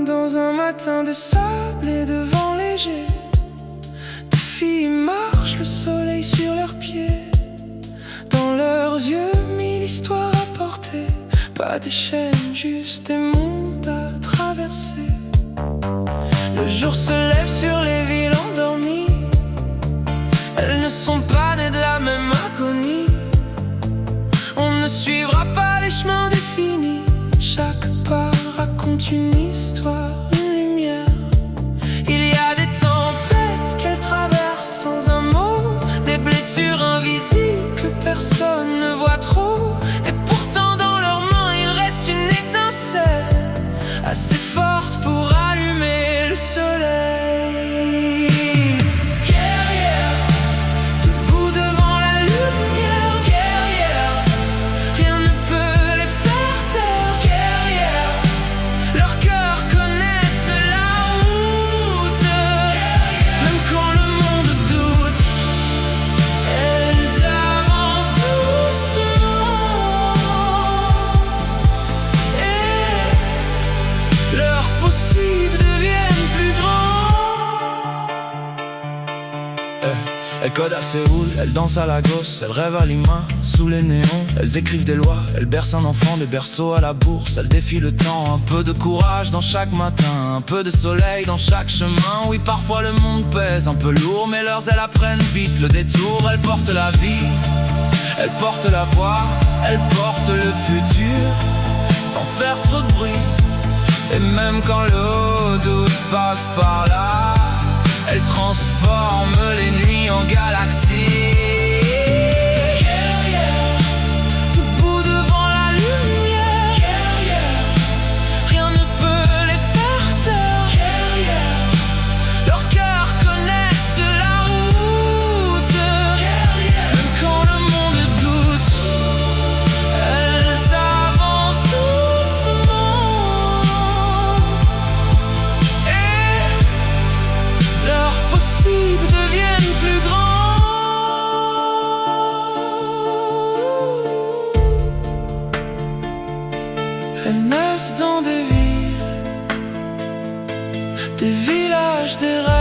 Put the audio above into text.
dans un matin de sable et de vent léger. Deux filles marchent, le soleil sur leurs pieds. Dans leurs yeux, mille histoires à porter. Pas des chaînes, juste des mondes à traverser. Le jour se lève sur les villes endormies. Elles ne sont pas nées de la même agonie. On ne suivra pas les chemins définis. Chaque pas raconte une histoire, une lumière. Il y a des tempêtes qu'elles traversent sans un mot. Des blessures invisibles que personne ne voit trop. Et pourtant dans leurs mains il reste une étincelle assez forte pour allumer le soleil. Guerrières, debout devant la lumière. Guerrières, rien ne peut les faire taire. Guerrières, leurs cœurs connaissent la route. Même quand le monde doute, elles avancent doucement. Et leurs possibles deviennent plus grands. Elles codent à Séoul, elles dansent à Lagos, elles rêvent à Lima, sous les néons. Elles écrivent des lois, elles bercent un enfant des berceaux à la bourse. Elles défient le temps, un peu de courage dans chaque matin, un peu de soleil dans chaque chemin. Oui, parfois le monde pèse un peu lourd, mais leurs elles apprennent vite le détour. Elles portent la vie, elles portent la voix, elles portent le futur, sans faire trop de bruit. Et même quand l'eau douce passe par là, elles transforment les nuits en galaxies. Guerrières, debout devant la lumière. Guerrières, rien ne peut les faire taire. Guerrières, leurs cœurs connaissent la route. Guerrières, même quand le monde doute, elles avancent doucement. Et leurs possibles deviennent plus grands. Elles naissent dans des villes, des villages, des rêves.